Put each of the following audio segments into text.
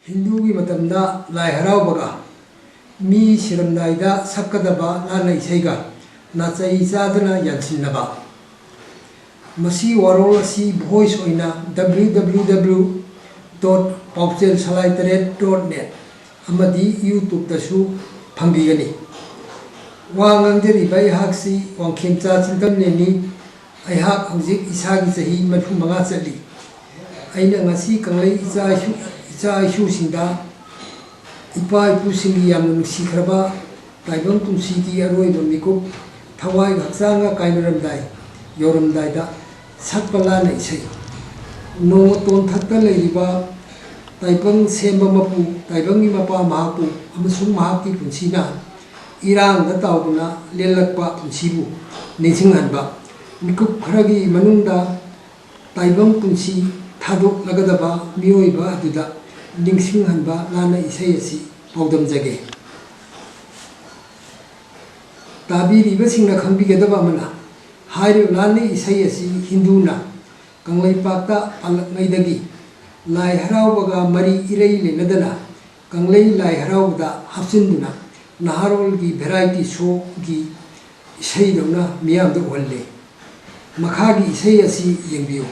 Hindu की मतलब लाई हराव बगा मी शिरमदाइदा सक्कदबा लाना इसैगा नाचै चादना यानसिनबा मसी वारोल असी भोइस ओइना www.pauchelsalai8.net amadi YouTube तसु फंगीगनी वांगंगदरिबा इहाकसी वांखेमचा चिंतमनेनी अइहाक हौजिक इसागी चही 35 चली अइना ngasi kanglei इचा इशुसिंदा इपा इपुसिंगी यामना नुसिखरबा ताइबंग पुंसीगी अरोइबा मिकुप थवाई हक्चांगा काइनरमदाई योरमदाइदा सकपलाना इसै नोंगतोन थक्ता लेरिबा ताइबंग सेंबा मपु ताइबंगी मपा महापु अमसुंग महाकी पुंसीना इरांगदा ताउदुना लेलकपा पुंसीबु निसिंगहनबा मिकुप खरगी मनुंगदा ताइबंग पुंसी थादोक लगदबा मियोइबा अदुदा निंगसिंगहनबा लाना इसै असि पाउदमजगे ताबीरिबसिंगना खंबिगदबा मना हाइरिब लाना इसै असि हिंदूना कंगलैपाक्ता पालकनैदगी लाई हरावबगा मरी इरई लेनदना कंगलै लाई हरावदा हापचिंदुना नहारोलगी भेराइटी शो की इसैदौना मियामदा ओहल्ले मखागी इसै असि येंबियो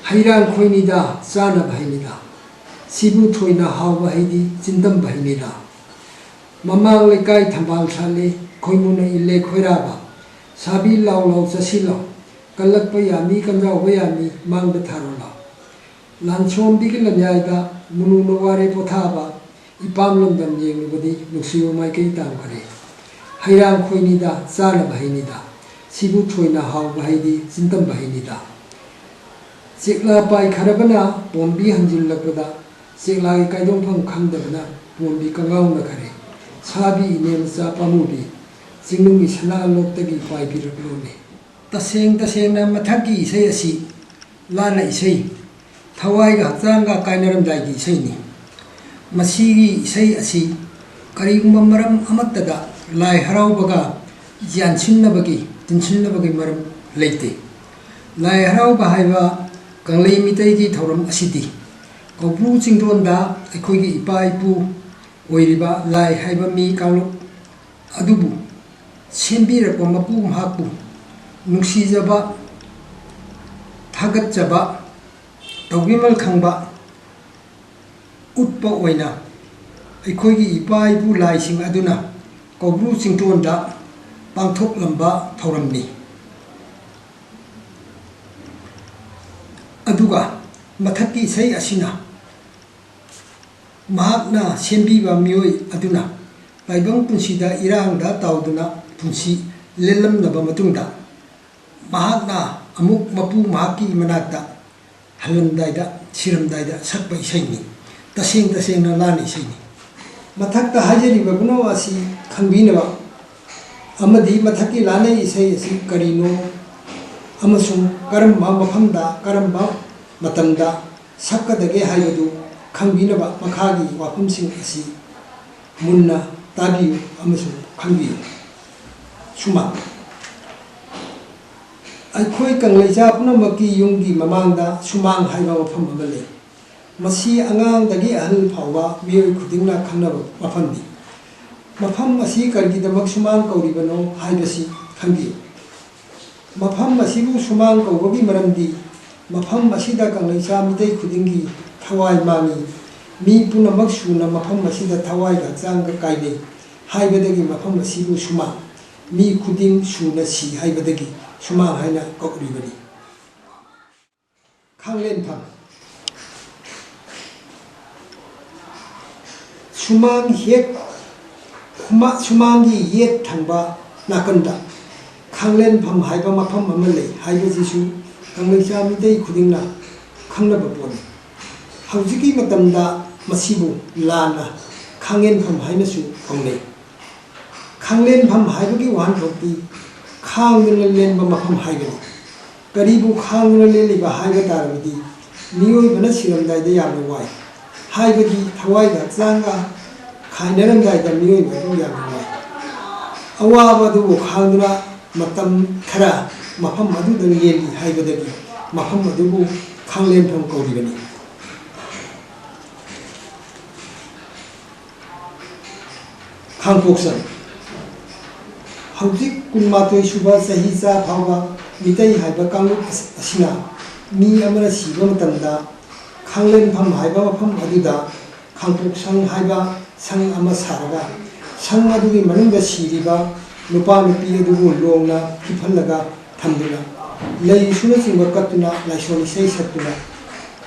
हैरान खोइनिदा चाना भाइनिदा सिबु थोइना हाव भाइदी चिंदम भाइनिदा ममांग लेकाई थंबाल साले खोइमुना इल्ले खोइराबा साबी लाव लाव चसिलो कलकप यामी कंजाव यामी मांग थारोला लांसोमदिगी लन्यायदा मुनुनो वारे पोथाबा इपाम लंदम येंगबदी नुसियो माइकई तांखरे हैरान खोइनिदा चाना भाइनिदा सिबु थोइना हाव भाइदी चिंदम भाइनिदा चेकला पाई खरबना पोंबी हंजिलकदा चेकला की कायदोंफम खंगदबना पोंबी कंगाउना खरे साबी नेमचा पामुबी चिंगनुंगी सना लोकतगी पाई बिरकलोने तसेंगना मथकी इसै असि लाना इसै थवाइगा हक्चांगा काइनरमदाइगी इसैनी मसीगी इसै असि करिगुंबा मरम अमत्तदा लाई हरावबगा यानसिनबगी तिनसिनबगी मरम लेते लाई हरावबा हाइबा कंगलई मितैगी थौरम असिदी कौब्रु चिंगदोंदा अखोइगी इपा इपु ओइरिबा लाई हाइबा मी कांगलुक अदुबु सेंबिरकपा मपु महापु नुसिजबा थागतजबा तौगिमल खंबा उत्पा ओइना अखोइगी इपा इपु लाइसिंग अदुना कौब्रु चिंगदोंदा पांथोकलंबा थौरमनी अदुगा मथक्की इसै असिना महाकना सेंबीबा मियोई अदुना ताइबंग पुंसीदा इरांगदा ताउदुना पुंसी लेलमनबा मतुंगदा महाकना अमुक मपु महाकी मनाकता हलमदाइदा सिरमदाइदा सकपा इसैनी तसेंगना लाना इसैनी मथक्ता हाजरिबा गुनो असि खंबीनबा अमदी मथक्की लाना इसै असि करिनो अमसुंग करम्बा मफमदा करम्बा मतमदा सक्कदगे हाइबदु खंबीनबा मखागी वाफमसिंग असि मुन्ना ताबियु अमसुंग खंबियु सुमा अखोई कंगलैजा पुनमकी युंगी ममांगदा सुमांग हाइबा मफम अमा ले मसी अंगांगदगी अहल फावबा मियोय खुदिंगना खंगनबा मफमनी मफम असि करगिदमक सुमांग कौरिबनो हाइबसी खंबियु मफम असिबु सुमांग कौबगी मरमदी मफम असिदा कंगलैसा मितै खुदिंगी थवाई मांगी मी पुनमक सुना मफम असिदा थवाई हक्चांग काइने हाइबदगी मफम असिबु सुमा मी खुदिंग सुना सी हाइबदगी सुमा हाइना कौरिबनी खांगलेनफम सुमांग हेक सुमांगी येत थंबा नाकंदा खांगलेनफम हाइबा मफम अमा ले हाइबजिसु कंगलैसा मितै खुदिंगना खंगनबा पोनी हौजिकी मतमदा मसिबु लाना खांगेनफम हाइनसु कौनै खांगलेनफम हाइबगी वाहनथोकती खांगदना लेनबा मफम हाइबनी करीबु खांगदना लेलिबा हाइबा तारबदी मियोइबना सिरमदाइदा यामना वाई हाइबदी थवाइगा हक्चांगा खाइनरमदाइदा मियोइबदु यामना वाई अवाबदु खांगदना मतम खरा मफम अदुदा लेली हाइबदगी मफम अदुबु खांगलेनफम कौरिबनी ꯈꯥꯡꯄꯣꯛꯁꯪ ꯍꯧꯖꯤꯛ 12 ꯁꯨꯕ ꯆꯍꯤꯆꯥ ꯐꯥꯎꯕ ꯃꯤꯇꯩ ꯍꯥꯏꯕ ꯀꯥꯡꯂꯨꯞ ꯑꯁꯤꯅ ꯃꯤ ꯑꯃꯅ ꯁꯤꯕ ꯃꯇꯝꯗ ꯈꯥꯡꯂꯦꯟꯐꯝ ꯍꯥꯏꯕ ꯃꯐꯝ ꯑꯗꯨꯗ ꯈꯥꯡꯄꯣꯛꯁꯪ ꯍꯥꯏꯕ ꯁꯪ ꯑꯃ ꯁꯥꯔꯒ ꯁꯪ ꯑꯗꯨꯒꯤ ꯃꯅꯨꯡꯗ ꯁꯤꯔꯤꯕ ꯅꯨꯄꯥ ꯅꯨꯄꯤ ꯑꯗꯨꯕꯨ ꯂꯣꯡꯅ ꯍꯤꯞꯍꯜꯂꯒ ꯊꯝꯗꯨꯅ ꯂꯩꯁꯨꯅꯆꯤꯡꯕ ꯀꯠꯇꯨꯅ ꯂꯥꯏꯁꯣꯟ ꯏꯁꯩ ꯁꯛꯇꯨꯅ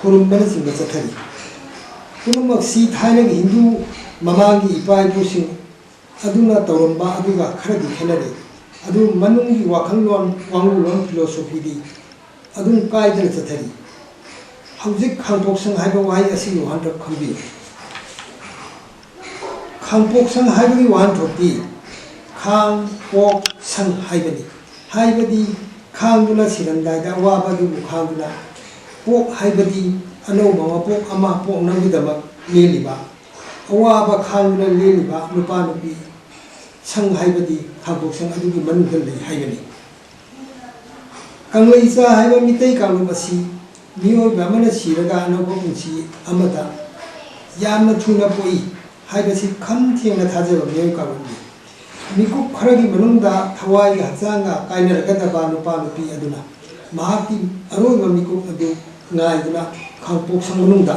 ꯈꯨꯔꯨꯝꯕꯅꯆꯤꯡꯕ ꯆꯠꯊꯔꯤ ꯄꯨꯝꯅꯃꯛꯁꯤ ꯊꯥꯏꯅꯒꯤ ꯍꯤꯟꯗꯨ ꯃꯃꯥꯡꯒꯤ ꯏꯄꯥ ꯏꯄꯨꯁꯤꯡ ꯑꯗꯨꯅ ꯇꯧꯔꯝꯕ ꯑꯗꯨꯒ ꯈꯔꯗꯤ ꯈꯦꯠꯅꯔꯤ ꯑꯗꯨ ꯃꯅꯨꯡꯒꯤ ꯋꯥꯈꯜꯂꯣꯟ ꯋꯥꯡꯂꯨꯂꯣꯟ ꯐꯤꯂꯣꯁꯣꯐꯤꯗꯤ ꯑꯗꯨꯝ ꯀꯥꯏꯗꯅ ꯆꯠꯊꯔꯤ ꯍꯧꯖꯤꯛ ꯈꯥꯡꯄꯣꯛꯁꯪ ꯍꯥꯏꯕ ꯋꯥꯍꯩ ꯑꯁꯤꯒꯤ ꯋꯥꯍꯟꯊꯣꯛ ꯈꯪꯕꯤꯌꯨ ꯈꯥꯡꯄꯣꯛꯁꯪ ꯍꯥꯏꯕꯒꯤ ꯋꯥꯍꯟꯊꯣꯛꯇꯤ ꯈꯥꯡ ꯄꯣꯛ ꯁꯪ ꯍꯥꯏꯕꯅꯤ ꯍꯥꯏꯕꯗꯤ ꯈꯥꯡꯗꯨꯅ ꯁꯤꯔꯝꯗꯥꯏꯗ ꯑꯋꯥꯕ ꯑꯗꯨꯕꯨ ꯈꯥꯡꯗꯨꯅ ꯄꯣꯛ ꯍꯥꯏꯕꯗꯤ ꯑꯅꯧꯕ ꯃꯄꯣꯛ ꯑꯃ ꯄꯣꯛꯅꯕꯒꯤꯗꯃꯛ ꯂꯦꯜꯂꯤꯕ ꯑꯋꯥꯕ ꯈꯥꯡꯗꯨꯅ ꯂꯦꯜꯂꯤꯕ ꯅꯨꯄꯥ ꯅꯨꯄꯤ ꯁꯪ ꯍꯥꯏꯕꯗꯤ ꯈꯥꯡꯄꯣꯛꯁꯪ ꯑꯗꯨꯒꯤ ꯃꯅꯨꯡꯗ ꯂꯩ ꯍꯥꯏꯕꯅꯤ ꯀꯪꯂꯩꯆꯥ ꯍꯥꯏꯕ ꯃꯤꯇꯩ ꯀꯥꯡꯂꯨꯞ ꯑꯁꯤ ꯃꯤꯑꯣꯏꯕ ꯑꯃꯅ ꯁꯤꯔꯒ ꯑꯅꯧꯕ ꯄꯨꯟꯁꯤ ꯑꯃꯗ ꯌꯥꯝꯅ ꯊꯨꯅ ꯄꯣꯛꯏ ꯍꯥꯏꯕꯁꯤ ꯈꯝ ꯊꯦꯡꯅ ꯊꯥꯖꯕ ꯃꯤꯑꯣꯏ ꯀꯥꯡꯂꯨꯞꯅꯤ ꯃꯤꯀꯨꯞ ꯈꯔꯒꯤ ꯃꯅꯨꯡꯗ ꯊꯋꯥꯏꯒ ꯍꯛꯆꯥꯡꯒ ꯀꯥꯏꯅꯔꯒꯗꯕ ꯅꯨꯄꯥ ꯅꯨꯄꯤ ꯑꯗꯨꯅ ꯃꯍꯥꯛꯀꯤ ꯑꯔꯣꯏꯕ ꯃꯤꯀꯨꯞ ꯑꯗꯨ ꯉꯥꯏꯗꯨꯅ ꯈꯥꯡꯄꯣꯛꯁꯪ ꯃꯅꯨꯡꯗ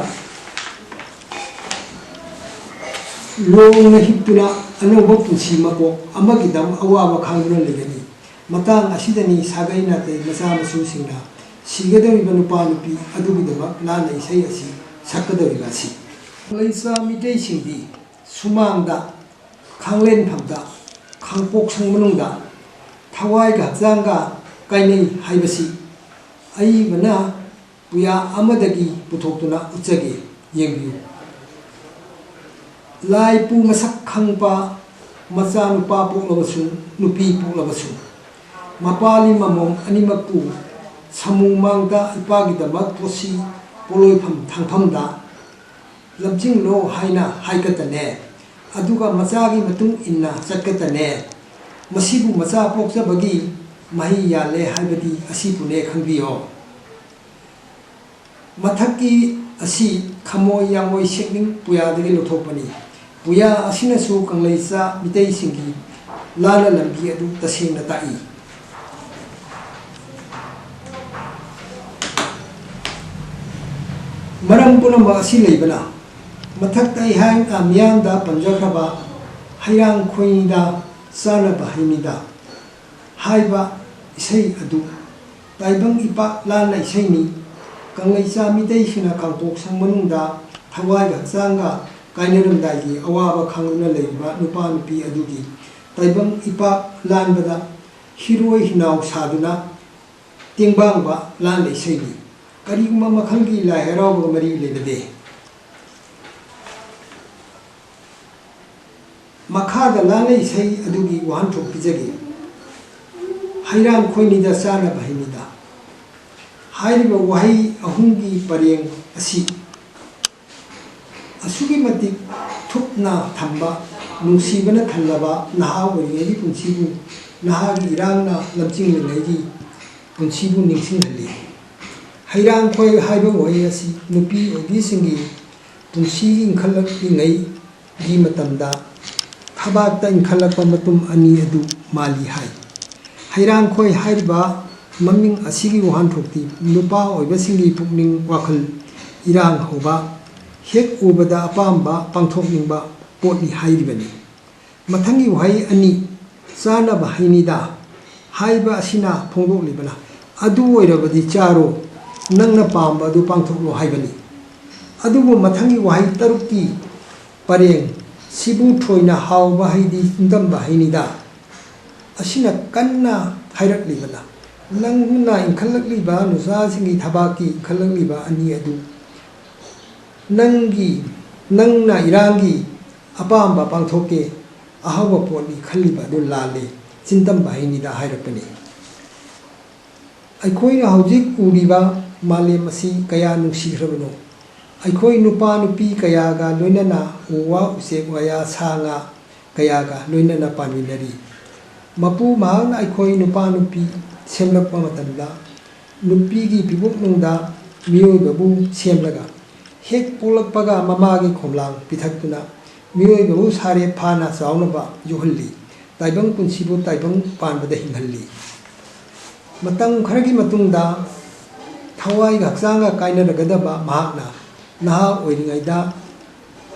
ꯂꯣꯡꯅ ꯍꯤꯞꯇꯨꯅ ꯑꯅꯧꯕ ꯄꯨꯟꯁꯤ ꯃꯄꯣꯛ ꯑꯃꯒꯤꯗꯃꯛ ꯑꯋꯥꯕ ꯈꯥꯡꯗꯨꯅ ꯂꯩꯒꯅꯤ ꯃꯇꯥꯡ ꯑꯁꯤꯗꯅꯤ ꯁꯥꯒꯩ ꯅꯥꯇꯩ ꯃꯆꯥ ꯃꯁꯨꯁꯤꯡꯅ ꯁꯤꯒꯗꯧꯔꯤꯕ ꯅꯨꯄꯥ ꯅꯨꯄꯤ ꯑꯗꯨꯒꯤꯗꯃꯛ ꯂꯥꯟꯅ ꯏꯁꯩ ꯑꯁꯤ ꯁꯛꯀꯗꯧꯔꯤꯕ ꯑꯁꯤ ꯀꯪꯂꯩꯆꯥ ꯃꯤꯇꯩꯁꯤꯡꯗꯤ ꯁꯨꯃꯥꯡꯗ ꯈꯥꯡꯂꯦꯟꯐꯝꯗ ꯈꯥꯡꯄꯣꯛꯁꯪ ꯃꯅꯨꯡꯗ ꯊꯋꯥꯏꯒ ꯍꯛꯆꯥꯡꯒ ꯀꯥꯏꯅꯩ ꯍꯥꯏꯕꯁꯤ ꯑꯏꯕꯅ ꯄꯨꯌꯥ ꯑꯃꯗꯒꯤ ꯄꯨꯊꯣꯛꯇꯨꯅ ꯎꯠꯆꯒꯦ ꯌꯦꯡꯕꯤꯌꯨ ꯂꯥꯏꯄꯨ ꯃꯁꯛ ꯈꯪꯕ ꯃꯆꯥꯅꯨꯄꯥ ꯄꯣꯛꯂꯕꯁꯨ ꯅꯨꯄꯤ ꯄꯣꯛꯂꯕꯁꯨ ꯃꯄꯥꯂꯤ ꯃꯃꯣꯝ ꯑꯅꯤꯃꯛꯄꯨ ꯁꯃꯨꯃꯥꯡꯗ ꯏꯄꯥꯒꯤꯗꯃꯛ ꯄꯣꯠꯁꯤ ꯄꯣꯠꯂꯣꯏꯐꯝ ꯊꯥꯡꯐꯝꯗ ꯂꯝꯖꯤꯡꯂꯣ ꯍꯥꯏꯅ ꯍꯥꯏꯒꯠꯇꯅꯦ ꯑꯗꯨꯒ ꯃꯆꯥꯒꯤ ꯃꯇꯨꯡ ꯏꯟꯅ ꯆꯠꯀꯗꯅꯦ ꯃꯁꯤꯕꯨ ꯃꯆꯥ ꯄꯣꯛꯆꯕꯒꯤ ꯃꯍꯩ ꯌꯥꯜꯂꯦ ꯍꯥꯏꯕꯗꯤ ꯑꯁꯤꯕꯨꯅꯦ ꯈꯪꯕꯤꯌꯣ ꯃꯊꯛꯀꯤ ꯑꯁꯤ ꯈꯃꯣꯏ ꯌꯥꯡꯃꯣꯏ ꯁꯦꯛꯅꯤꯡ ꯄꯨꯌꯥꯗꯒꯤ ꯂꯧꯊꯣꯛꯄꯅꯤ ꯄꯨꯌꯥ ꯑꯁꯤꯅꯁꯨ ꯀꯪꯂꯩꯆꯥ ꯃꯤꯇꯩꯁꯤꯡꯒꯤ ꯂꯥꯟꯅ ꯂꯝꯕꯤ ꯑꯗꯨ ꯇꯁꯦꯡꯅ ꯇꯥꯛꯏ ꯃꯔꯝ ꯄꯨꯝꯅꯃꯛ ꯑꯁꯤ ꯂꯩꯕꯅ ꯃꯊꯛꯇ ꯑꯩꯍꯥꯛꯅ ꯃꯤꯌꯥꯝꯗ ꯄꯟꯖꯈ꯭ꯔꯕ ꯍꯩꯔꯥꯡ ꯈꯣꯏꯅꯤꯗ ꯆꯥꯅꯕ ꯍꯩꯅꯤꯗ ꯍꯥꯏꯕ ꯏꯁꯩ ꯑꯗꯨ ꯇꯥꯏꯕꯪ ꯏꯄꯥꯛ ꯂꯥꯟꯅ ꯏꯁꯩꯅꯤ ꯀꯪꯂꯩꯆꯥ ꯃꯤꯇꯩꯁꯤꯡꯅ ꯈꯥꯡꯄꯣꯛꯁꯪ ꯃꯅꯨꯡꯗ ꯊꯋꯥꯏꯒ ꯍꯛꯆꯥꯡꯒ ꯀꯥꯏꯅꯔꯝꯗꯥꯏꯒꯤ ꯑꯋꯥꯕ ꯈꯥꯡꯗꯨꯅ ꯂꯩꯔꯤꯕ ꯅꯨꯄꯥ ꯅꯨꯄꯤ ꯑꯗꯨꯒꯤ ꯇꯥꯏꯕꯪ ꯏꯄꯥꯛ ꯂꯥꯟꯕꯗ ꯍꯤꯔꯣꯏ ꯍꯤꯅꯥꯎ ꯁꯥꯗꯨꯅ ꯇꯦꯡꯕꯥꯡꯕ ꯂꯥꯟꯅ ꯏꯁꯩꯅꯤ ꯀꯔꯤꯒꯨꯝꯕ ꯃꯈꯜꯒꯤ ꯂꯥꯏ ꯍꯔꯥꯎꯕꯒ ꯃꯔꯤ ꯂꯩꯅꯗꯦ ꯃꯈꯥꯗ ꯂꯥꯟꯅ ꯏꯁꯩ ꯑꯗꯨꯒꯤ ꯋꯥꯍꯟꯊꯣꯛ ꯄꯤꯖꯒꯦ ꯍꯩꯔꯥꯡ ꯈꯣꯏꯅꯤꯗ ꯆꯥꯅꯕ ꯍꯩꯅꯤꯗ ꯍꯥꯏꯔꯤꯕ ꯋꯥꯍꯩ ꯑꯍꯨꯝꯒꯤ ꯄꯔꯦꯡ ꯑꯁꯤ ꯑꯁꯨꯛꯀꯤ ꯃꯇꯤꯛ ꯊꯨꯞꯅ ꯊꯝꯕ ꯅꯨꯡꯁꯤꯕꯅ ꯊꯜꯂꯕ ꯅꯍꯥ ꯑꯣꯏꯔꯤꯉꯩꯒꯤ ꯄꯨꯟꯁꯤꯕꯨ ꯅꯍꯥꯒꯤ ꯏꯔꯥꯡꯅ ꯂꯝꯖꯤꯡꯂꯤꯉꯩꯒꯤ ꯄꯨꯟꯁꯤꯕꯨ ꯅꯤꯡꯁꯤꯡꯍꯜꯂꯤ ꯍꯩꯔꯥꯡꯈꯣꯏ ꯍꯥꯏꯕ ꯋꯥꯍꯩ ꯑꯁꯤ ꯅꯨꯄꯤ ꯑꯣꯏꯕꯤꯁꯤꯡꯒꯤ ꯄꯨꯟꯁꯤꯒꯤ ꯏꯟꯈꯠꯂꯛꯂꯤꯉꯩꯒꯤ ꯃꯇꯝꯗ ꯊꯕꯥꯛꯇ ꯏꯟꯈꯠꯂꯛꯄ ꯃꯇꯨꯝ ꯑꯅꯤ ꯑꯗꯨ ꯃꯥꯜꯂꯤ ꯍꯥꯏ ꯍꯩꯔꯥꯡꯈꯣꯏ ꯍꯥꯏꯔꯤꯕ ꯃꯃꯤꯡ ꯑꯁꯤꯒꯤ ꯋꯥꯍꯟꯊꯣꯛꯇꯤ ꯅꯨꯄꯥ ꯑꯣꯏꯕꯁꯤꯡꯒꯤ ꯄꯨꯛꯅꯤꯡ ꯋꯥꯈꯜ ꯏꯔꯥꯡ ꯍꯧꯕ ꯍꯦꯛ ꯎꯕꯗ ꯑꯄꯥꯝꯕ ꯄꯥꯡꯊꯣꯛꯅꯤꯡꯕ ꯄꯣꯠꯅꯤ ꯍꯥꯏꯔꯤꯕꯅꯤ ꯃꯊꯪꯒꯤ ꯋꯥꯍꯩ ꯑꯅꯤ ꯆꯥꯅꯕ ꯍꯩꯅꯤꯗ ꯍꯥꯏꯕ ꯑꯁꯤꯅ ꯐꯣꯡꯗꯣꯛꯂꯤꯕꯅ ꯑꯗꯨ ꯑꯣꯏꯔꯕꯗꯤ ꯆꯥꯔꯣ ꯅꯪꯅ ꯄꯥꯝꯕ ꯑꯗꯨ ꯄꯥꯡꯊꯣꯛꯂꯣ ꯍꯥꯏꯕꯅꯤ ꯑꯗꯨꯕꯨ ꯃꯊꯪꯒꯤ ꯋꯥꯍꯩ ꯇꯔꯨꯛꯀꯤ ꯄꯔꯦꯡ ꯁꯤꯕꯨ ꯊꯣꯏꯅ ꯍꯥꯎꯕ ꯍꯩꯗꯤ ꯆꯤꯟꯗꯝꯕ ꯍꯩꯅꯤꯗ ꯑꯁꯤꯅ ꯀꯟꯅ ꯍꯥꯏꯔꯛꯂꯤꯕꯅ ꯅꯪꯅ ꯏꯟꯈꯠꯂꯛꯂꯤꯕ ꯅꯨꯆꯥꯁꯤꯡꯒꯤ ꯊꯕꯥꯛꯀꯤ ꯏꯟꯈꯠꯂꯛꯂꯤꯕ ꯑꯅꯤ ꯑꯗꯨ ꯅꯪꯅ ꯏꯔꯥꯡꯒꯤ ꯑꯄꯥꯝꯕ ꯄꯥꯡꯊꯣꯛꯀꯦ ꯑꯍꯥꯎꯕ ꯄꯣꯠꯅꯤ ꯈꯜꯂꯤꯕ ꯑꯗꯨ ꯂꯥꯜꯂꯦ ꯆꯤꯟꯇꯝꯕ ꯍꯩꯅꯤꯗ ꯍꯥꯏꯔꯛꯄꯅꯤ ꯑꯩꯈꯣꯏꯅ ꯍꯧꯖꯤꯛ ꯎꯔꯤꯕ ꯃꯥꯂꯦꯝ ꯑꯁꯤ ꯀꯌా ꯅꯨꯡꯁꯤꯈ꯭ꯔꯕꯅꯣ ꯑꯩꯈꯣꯏ ꯅꯨꯄꯥ ꯅꯨꯄꯤ ꯀꯌꯥꯒ ꯂꯣꯏꯅꯅ ꯎ ꯋꯥ ꯎꯆꯦꯛ ꯋꯥꯌꯥ ꯁꯥ ꯉꯥ ꯀꯌꯥꯒ ꯂꯣꯏꯅꯅ ꯄꯥꯟꯃꯤꯟꯅꯔꯤ ꯃꯄꯨ ꯃꯍꯥꯛꯅ ꯑꯩꯈꯣই ꯅꯨꯄꯥ ꯅꯨꯄꯤ ꯁꯦꯝꯂꯛꯄ ꯃꯇꯝꯗ ꯅꯨꯄꯤꯒꯤ ꯄꯤꯕꯨꯛꯅꯨꯡꯗ ꯃꯤꯑꯣꯏꯕꯕꯨ ꯁꯦꯝꯂꯒ ꯍꯦꯛ ꯄꯣꯛꯂꯛꯄꯒ ꯃꯃꯥꯒꯤ ꯈꯣꯝꯂꯥꯡ ꯄꯤꯊꯛꯇꯨꯅ ꯃꯤꯑꯣꯏꯕꯕꯨ ꯁꯥꯔꯦ ꯐꯥꯅ ꯆꯥꯎꯅꯕ ꯌꯣꯛꯍꯜꯂꯤ, ꯇꯥꯏꯕꯪ ꯄꯨꯟꯁꯤꯕꯨ ꯇꯥꯏꯕꯪ ꯄꯥꯟꯕꯗ ꯍꯤꯡꯍꯜꯂꯤ꯫ ꯃꯇꯝ ꯈꯔꯒꯤ ꯃꯇꯨꯡꯗ ꯊꯋꯥꯏꯒ ꯍꯛꯆꯥꯡꯒ ꯀꯥꯏꯅꯔꯒꯗꯕ ꯃꯍꯥꯛꯅ ꯅꯍꯥ ꯑꯣꯏꯔꯤꯉꯩꯗ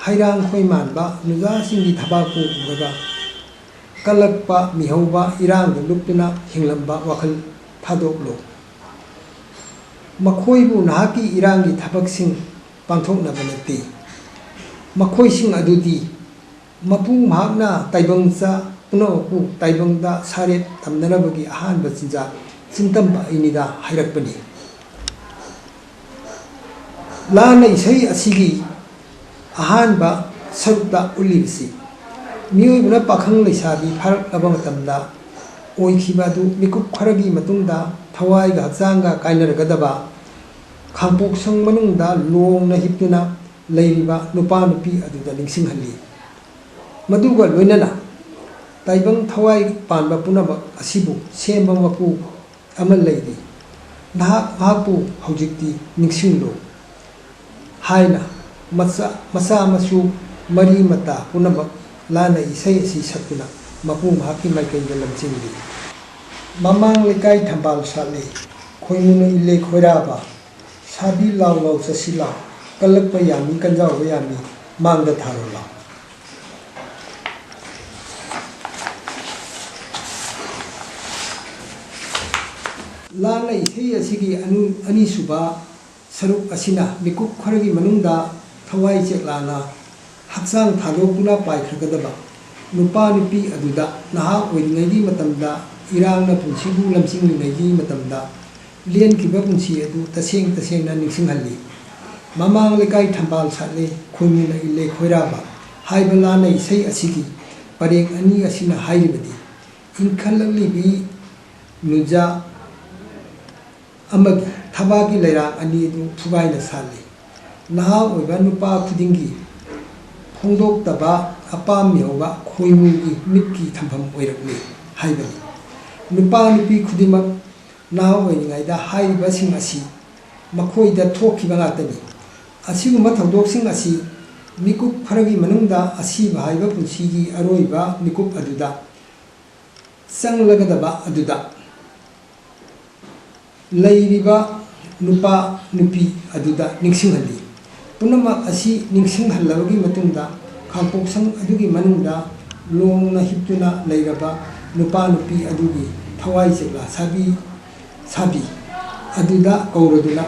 ꯍꯩꯔꯥꯡ ꯈꯣꯏ ꯃꯥꯟꯕ ꯅꯨꯡꯖꯥꯁꯤꯡꯒꯤ ꯊꯕꯥꯛꯄꯨ ꯎꯔꯒ ꯀꯜꯂꯛꯄ ꯃꯤꯍꯧꯕ ꯏꯔꯥꯡꯗ ꯂꯨꯞꯇꯨꯅ ꯍꯤꯡꯂꯝꯕ ꯋꯥꯈꯜ ꯊꯥꯗꯣꯛꯂꯨ꯫ ꯃꯈꯣꯏꯕꯨ ꯅꯍꯥꯛꯀꯤ ꯏꯔꯥꯡꯒꯤ ꯊꯕꯛꯁꯤꯡ ꯄꯥꯡꯊꯣꯛꯅꯕ ꯅꯠꯇꯦ, ꯃꯈꯣꯏꯁꯤꯡ ꯑꯗꯨꯗꯤ ꯃꯄꯨ ꯃꯍꯥꯛꯅ ꯇꯥꯏꯕꯪꯆꯥ ꯄꯨꯝꯅꯃꯛꯄꯨ ꯇꯥꯏꯕꯪꯗ ꯁꯥꯔꯦꯞ ꯇꯝꯅꯅꯕꯒꯤ ꯑꯍꯥꯟꯕ ꯆꯤꯟꯖꯥꯛ ꯆꯤꯟꯇꯝꯕ ꯑꯩꯅꯤꯗ ꯍꯥꯏꯔꯛꯄꯅꯤ꯫ ꯂꯥꯟꯅ ꯏꯁꯩ ꯑꯁꯤꯒꯤ ꯑꯍꯥꯟꯕ ꯁꯔꯨꯛꯇ ꯎꯠꯂꯤꯕꯁꯤ ꯃꯤꯑꯣꯏꯕꯅ ꯄꯥꯈꯪ ꯂꯩꯁꯥꯕꯤ ꯐꯥꯔꯛꯂꯕ ꯃꯇꯝꯗ ꯑꯣꯏꯈꯤꯕ ꯑꯗꯨ ꯃꯤꯀꯨꯞ ꯈꯔꯒꯤ ꯃꯇꯨꯡꯗ ꯊꯋꯥꯏꯒ ꯍꯛꯆꯥꯡꯒ ꯀꯥꯏꯅꯔꯒꯗꯕ ꯈꯥꯡꯄꯣꯛꯁꯪ ꯃꯅꯨꯡꯗ ꯂꯣꯡꯅ ꯍꯤꯞꯇꯨꯅ ꯂꯩꯔꯤꯕ ꯅꯨꯄꯥ ꯅꯨꯄꯤ ꯑꯗꯨꯗ ꯅꯤꯡꯁꯤꯡꯍꯜꯂꯤ꯫ ꯃꯗꯨꯒ ꯂꯣꯏꯅꯅ ꯇꯥꯏꯕꯪ ꯊꯋꯥꯏ ꯄꯥꯟꯕ ꯄꯨꯝꯅꯃꯛ ꯑꯁꯤꯕꯨ ꯁꯦꯝꯕ ꯃꯄꯨ ꯑꯃ ꯂꯩꯔꯤ, ꯃꯍꯥꯛꯄꯨ ꯍꯧꯖꯤꯛꯇꯤ ꯅꯤꯡꯁꯤꯡꯂꯨ ꯍꯥꯏꯅ ꯃꯆꯥ ꯃꯁꯨ ꯃꯔꯤ ꯃꯇꯥ ꯄꯨꯝꯅꯃꯛ ꯂꯥꯟꯅ ꯏꯁꯩ ꯑꯁꯤ ꯁꯛꯇꯨꯅ ꯃꯄꯨ ꯃꯍꯥꯛꯀꯤ ꯃꯥꯏꯀꯩꯗ ꯂꯝꯖꯤꯡꯂꯤ꯫ ꯃꯃꯥꯡ ꯂꯩꯀꯥꯏ ꯊꯝꯕꯥꯜ ꯁꯥꯠꯂꯦ, ꯈꯣꯏꯃꯨꯅ ꯏꯜꯂꯦ ꯈꯣꯏꯔꯥꯕ, ꯁꯥꯕꯤ ꯂꯥꯎ ꯂꯥꯎ ꯆꯠꯁꯤ ꯂꯥꯎ, ꯀꯜꯂꯛꯄ ꯌꯥꯝꯃꯤ ꯀꯟꯖꯥꯎꯕ ꯌꯥꯝꯃꯤ, ꯃꯥꯡꯗ ꯊꯥꯔꯣ ꯂꯥꯎ꯫ ꯂꯥꯟꯅ ꯏꯁꯩ ꯑꯁꯤꯒꯤ ꯑꯅꯤꯁꯨꯕ ꯁꯔꯨꯛ ꯑꯁꯤꯅ ꯃꯤꯀꯨꯞ ꯈꯔꯒꯤ ꯃꯅꯨꯡꯗ ꯊꯋꯥꯏ ꯆꯦꯛꯂꯥꯅ ꯍꯛꯆꯥꯡ ꯊꯥꯗꯣꯛꯇꯨꯅ ꯄꯥꯏꯈ꯭ꯔꯒꯗꯕ ꯅꯨꯄꯥ ꯅꯨꯄꯤ ꯑꯗꯨꯗ ꯅꯍꯥ ꯑꯣꯏꯔꯤꯉꯩꯒꯤ ꯃꯇꯝꯗ ꯏꯔꯥꯡꯅ ꯄꯨꯟꯁꯤꯕꯨ ꯂꯝꯖꯤꯡꯂꯤꯉꯩꯒꯤ ꯃꯇꯝꯗ ꯂꯦꯟꯈꯤꯕ ꯄꯨꯟꯁꯤ ꯑꯗꯨ ꯇꯁꯦꯡꯅ ꯅꯤꯡꯁꯤꯡꯍꯜꯂꯤ꯫ ꯃꯃꯥꯡ ꯂꯩꯀꯥꯏ ꯊꯝꯕꯥꯜ ꯁꯥꯠꯂꯦ, ꯈꯣꯏꯃꯨꯅ ꯏꯜꯂꯦ ꯈꯣꯏꯔꯥꯕ ꯍꯥꯏꯕ ꯂꯥꯟꯅ ꯏꯁꯩ ꯑꯁꯤꯒꯤ ꯄꯔꯦꯡ ꯑꯅꯤ ꯑꯁꯤꯅ ꯍꯥꯏꯔꯤꯕꯗꯤ ꯏꯟꯈꯠꯂꯛꯂꯤꯕꯤ ꯅꯨꯡꯖꯥ ꯑꯃꯒꯤ ꯊꯕꯥꯛꯀꯤ ꯂꯩꯔꯥꯛ ꯑꯅꯤ ꯑꯗꯨ ꯊꯨꯒꯥꯏꯅ ꯁꯥꯠꯂꯤ꯫ ꯅꯍꯥ ꯑꯣꯏꯕ ꯅꯨꯄꯥ ꯈꯨꯗꯤꯡꯒꯤ ꯐꯣꯡꯗꯣꯛꯇꯕ ꯑꯄꯥꯝ ꯃꯤꯍꯧꯕ ꯈꯣꯏꯃꯨꯒꯤ ꯃꯤꯠꯀꯤ ꯊꯝꯐꯝ ꯑꯣꯏꯔꯛꯂꯤ ꯍꯥꯏꯕꯅꯤ꯫ ꯅꯨꯄꯥ ꯅꯨꯄꯤ ꯈꯨꯗꯤꯡꯃꯛ ꯅꯍꯥ ꯑꯣꯏꯔꯤꯉꯩꯗ ꯍꯥꯏꯔꯤꯕꯁꯤꯡ ꯑꯁꯤ ꯃꯈꯣꯏꯗ ꯊꯣꯛꯈꯤꯕ ꯉꯥꯛꯇꯅꯤ꯫ ꯑꯁꯤꯒꯨꯝꯕ ꯊꯧꯗꯣꯛꯁꯤꯡ ꯑꯁꯤ ꯃꯤꯀꯨꯞ ꯈꯔꯒꯤ ꯃꯅꯨꯡꯗ ꯑꯁꯤꯕ ꯍꯥꯏꯕ ꯄꯨꯟꯁꯤꯒꯤ ꯑꯔꯣꯏꯕ ꯃꯤꯀꯨꯞ ꯑꯗꯨꯗ ꯆꯪꯂꯒꯗꯕ ꯑꯗꯨꯗ ꯂꯩꯔꯤꯕ ꯅꯨꯄꯥ ꯅꯨꯄꯤ ꯑꯗꯨꯗ ꯅꯤꯡꯁꯤꯡꯍꯜꯂꯤ꯫ ꯄꯨꯝꯅꯃꯛ ꯑꯁꯤ ꯅꯤꯡꯁꯤꯡꯍꯜꯂꯕꯒꯤ ꯃꯇꯨꯡꯗ ꯈꯥꯡꯄꯣꯛꯁꯪ ꯑꯗꯨꯒꯤ ꯃꯅꯨꯡꯗ ꯂꯣꯡꯅ ꯍꯤꯞꯇꯨꯅ ꯂꯩꯔꯕ ꯅꯨꯄా ꯅꯨꯄꯤ ꯑꯗꯨꯒꯤ ꯊꯋꯥꯏ ꯆꯦꯛꯂꯥ ꯁꯥꯕꯤ ꯑꯗꯨꯗ ꯀꯧꯔꯗꯨꯅ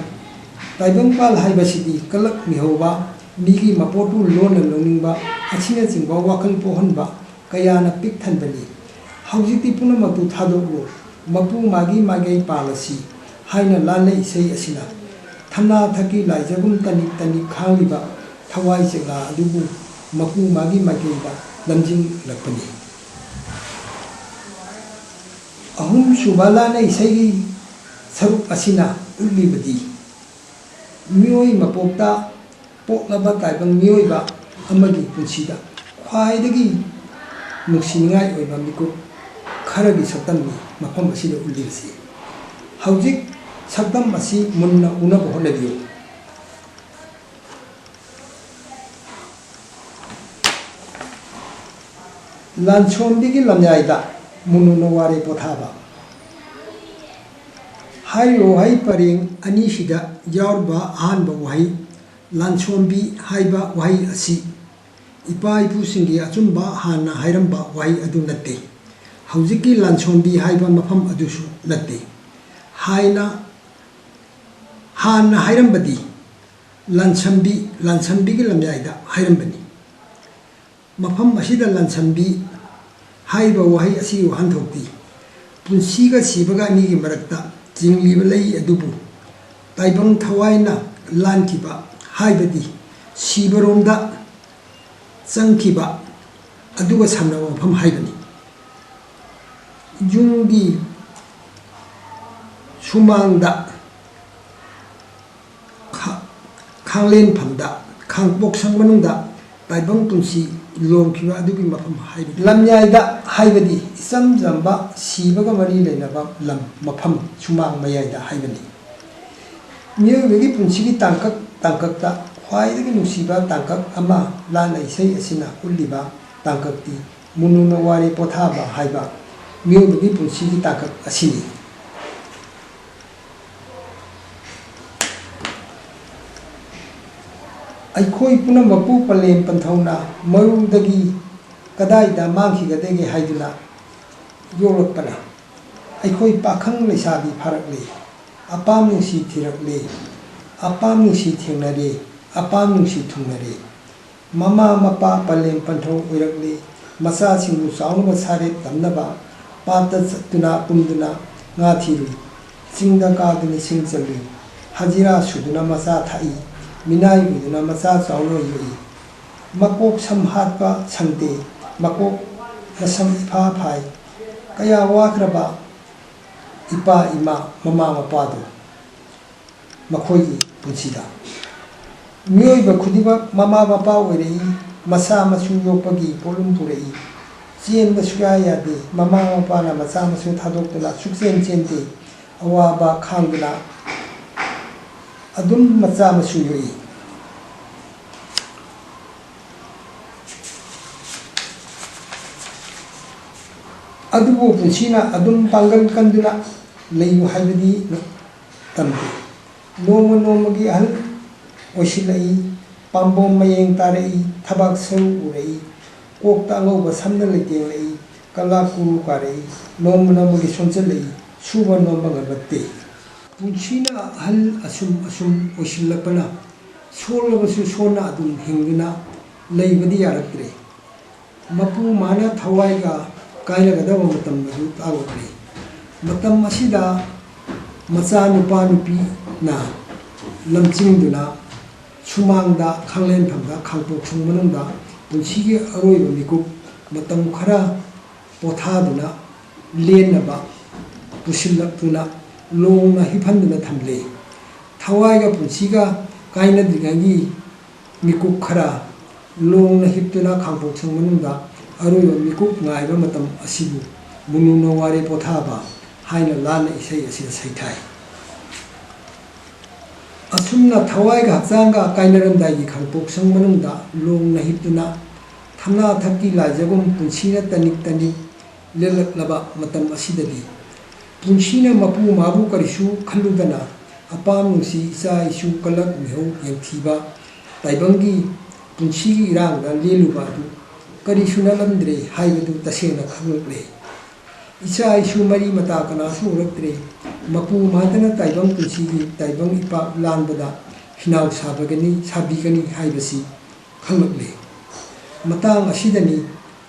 ꯇꯥꯏꯕꯪꯄꯥꯜ ꯍꯥꯏꯕꯁꯤꯗꯤ ꯀꯜꯂꯛ ꯃꯤꯍꯧꯕ, ꯃꯤꯒꯤ ꯃꯄꯣꯠꯄꯨ ꯂꯣꯟꯅ ꯂꯧꯅꯤꯡꯕ ꯑꯁꯤꯅꯆꯤꯡꯕ ꯋꯥꯈꯜ ꯄꯣꯛꯍꯟꯕ ꯀꯌꯥꯅ ꯄꯤꯛ ꯊꯟꯕꯅꯤ꯫ ꯍꯧꯖꯤꯛꯇꯤ ꯄꯨꯝꯅꯃꯛꯇꯨ ꯊꯥꯗꯣꯛꯂꯨ, ꯃꯄꯨ ꯃꯥꯒꯤ ꯃꯥꯏꯀꯩ ꯄꯥꯜꯂꯁꯤ ꯍꯥꯏꯅ ꯂꯥꯟꯅ ꯏꯁꯩ ꯑꯁꯤꯅ ꯊꯝꯅꯥ ꯊꯛꯀꯤ ꯂꯥꯏꯖꯒꯨꯝ ꯇꯅꯤꯛ ꯇꯅꯤꯛ ꯈꯥꯡꯂꯤꯕ ꯊꯋꯥꯏ ꯆꯦꯛꯂꯥ ꯑꯗꯨꯕꯨ ꯃꯄꯨ ꯃꯥꯒꯤ ꯃꯥꯏꯀꯩꯗ ꯂꯝꯖꯤꯡꯂꯛꯄꯅꯤ꯫ ꯑꯍꯨꯝꯁꯨꯕ ꯂꯥꯟꯅ ꯏꯁꯩꯒꯤ ꯁꯔꯨꯛ ꯑꯁꯤꯅ ꯎꯠꯂꯤꯕꯗꯤ ꯃꯤꯑꯣꯏ ꯃꯄꯣꯛꯇ ꯄꯣꯛꯂꯕ ꯇꯥꯏꯕꯪ ꯃꯤꯑꯣꯏꯕ ꯑꯃꯒꯤ ꯄꯨꯟꯁꯤꯗ ꯈ꯭ꯋꯥꯏꯗꯒꯤ ꯅꯨꯡꯁꯤꯅꯤꯡꯉꯥꯏ ꯑꯣꯏꯕ ꯃꯤꯀꯨꯞ ꯈꯔꯒꯤ ꯁꯛꯇꯝꯅꯤ ꯃꯐꯝ ꯑꯁꯤꯗ ꯎꯠꯂꯤꯕꯁꯤ꯫ ꯍꯧꯖꯤꯛ ꯁꯛꯇꯝ ꯑꯁꯤ ꯃꯨꯟꯅ ꯎꯅꯕ ꯍꯣꯠꯅꯕꯤꯌꯨ꯫ ꯂꯥꯟꯁꯣꯟꯕꯤꯒꯤ ꯂꯝꯌꯥꯏꯗ ꯃꯨꯅꯨꯅ ꯋꯥꯔꯦ ꯄꯣꯊꯥꯕ꯫ ꯍꯥꯏꯔꯤꯕ ꯋꯥꯍꯩ ꯄꯔꯦꯡ ꯑꯅꯤꯁꯤꯗ ꯌꯥꯎꯔꯤꯕ ꯑꯍꯥꯟꯕ ꯋꯥꯍꯩ ꯂꯥꯟꯁꯣꯟꯕꯤ ꯍꯥꯏꯕ ꯋꯥꯍꯩ ꯑꯁꯤ ꯏꯄꯥ ꯏꯄꯨꯁꯤꯡꯒꯤ ꯑꯆꯨꯝꯕ ꯍꯥꯟꯅ ꯍꯥꯏꯔꯝꯕ ꯋꯥꯍꯩ ꯑꯗꯨ ꯅꯠꯇꯦ, ꯍꯧꯖꯤꯛꯀꯤ ꯂꯥꯟꯁꯣꯟꯕꯤ ꯍꯥꯏꯕ ꯃꯐꯝ ꯑꯗꯨꯁꯨ ꯅꯠꯇꯦ꯫ ꯍꯥꯟꯅ ꯍꯥꯏꯔꯝꯕꯗꯤ ꯂꯥꯟꯁꯟꯕꯤꯒꯤ ꯂꯝꯌꯥꯏꯗ ꯍꯥꯏꯔꯝꯕꯅꯤ꯫ ꯃꯐꯝ ꯑꯁꯤꯗ ꯂꯥꯟꯁꯟꯕꯤ ꯍꯥꯏꯔꯤꯕ ꯋꯥꯍꯩ ꯑꯁꯤꯒꯤ ꯋꯥꯍꯟꯊꯣꯛꯇꯤ ꯄꯨꯟꯁꯤꯒ ꯁꯤꯕꯒ ꯑꯅꯤꯒꯤ ꯃꯔꯛꯇ ꯆꯤꯡꯂꯤꯕ ꯂꯩ ꯑꯗꯨꯕꯨ ꯇꯥꯏꯕꯪ ꯊꯋꯥꯏꯅ ꯂꯥꯟꯈꯤꯕ ꯍꯥꯏꯕꯗꯤ ꯁꯤꯕꯔꯣꯝꯗ ꯆꯪꯈꯤꯕ ꯑꯗꯨꯒ ꯁꯝꯅꯕ ꯃꯐꯝ ꯍꯥꯏꯕꯅꯤ꯫ ꯌꯨꯝꯒꯤ ꯁꯨꯃꯥꯡꯗ ꯈꯥꯡꯂꯦꯟꯐꯝꯗ ꯈꯥꯡꯄꯣꯛꯁꯪ ꯃꯅꯨꯡꯗ ꯇꯥꯏꯕꯪ ꯄꯨꯟꯁꯤ ꯂꯣꯡꯈꯤꯕ ꯑꯗꯨꯒꯤ ꯃꯐꯝ ꯍꯥꯏꯕꯅꯤ꯫ ꯂꯝꯌꯥꯏꯗ ꯍꯥꯏꯕꯗꯤ ꯏꯆꯝ ꯆꯝꯕ ꯁꯤꯕꯒ ꯃꯔꯤ ꯂꯩꯅꯕ ꯂꯝ ꯃꯐꯝ ꯁꯨꯃꯥꯡ ꯃꯌꯥꯏꯗ ꯍꯥꯏꯕꯅꯤ꯫ ꯃꯤꯑꯣꯏꯕꯒꯤ ꯄꯨꯟꯁꯤꯒꯤ ꯇꯥꯡꯀꯛ ꯇꯥꯡꯀꯛꯇ ख्वाइदगी नुसीबा तांकक अमा लाना इसै असिना उल्लिबा तांककती मुनुना वारे पोथाबा हाइबा मियोबगी पुंसीगी तांकक असिनी अखोई पुनमपु पलेम पंथौना मरुदगी कदाइदा मांखिगदेगे हाइदुना योरकपना अखोई पाखंग लेसाबी फारकले अपाम नुसी थिरकले अपाम नुसी थेंगनरे अपाम नुसी थुंगनरे ममा मपा पलेम पंथौ ओइरकले मसा सिंगु साउनबा सारे तमनबा पाता चतुना पुंदुना nga thiru chingda kaduni sing challi hajira suduna masa thai minai uduna masa chawlo yui makok samhatpa sangte makok nasam pha phai kaya wakraba ipa ima mama mapa do makhoi punsida myoi ba khudiba mama mapa oirei masa masu yopagi polum purei chen ba suya yade mama mapa na masa masu thadokna suksen chente awaba khangna adum macha masu yoi adubo punsina adum pangal kanduna leyu haibadi tamte noma nomagi hal osilai pambom mayeng tarei thabak sau urei kokta ngauba samna leteng lei kala kuru karei noma nomagi sonjalei suba noma ngalatte punsina hal asum osilapana solabasu sona adum hinguna leibadi yarakre mapu mana thawaiga कायलगदब मतम मधु तागोत्रे मतम असिदा मचा नुपा नुपी ना लमचिंगदुना सुमांगदा खांगलेन फमदा खांपोक सुंगमनुंगदा पुंसीगे अरोइबा मिकुप मतम खरा पोथादुना लेनबा पुसिलक्तुना लोंगना हिफंदुना थमले थवाइगा पुंसीगा कायनद्रिगागी मिकुप खरा लोंगना हिपतुना खांपोक सुंगमनुंगदा अरुब मिकुप गाइबा मतम असिबु मुनुना वारे पोथाबा हाइना लाना इसै असिदा सैथाइ असुमना थवाइगा हक्चांगा काइनरमदाइगी खांपोक संगमनुंगदा लोंगना हिपतुना थमना थक्की लाजगुम पुंसीना तनिक तनिक लेलक्लबा मतम असिददी पुंसीना मपु माबु करिसु खल्लुदना अपाम नुसी इचा इसु कलक मिहौ यंगथीबा ताइबंगी पुंसीगी इरांगदा लेलुबा दु करीसु नलमद्रे हाइबदु तसेना खंगलक्ले इचा इसु मरी मता कनासु उरक्त्रे मपु मादना ताइबंग पुंसीगी ताइबंग इपा लानबदा हिनाव साबगनी साबिगनी हाइबसी खंगलक्ले मतांग असिदनी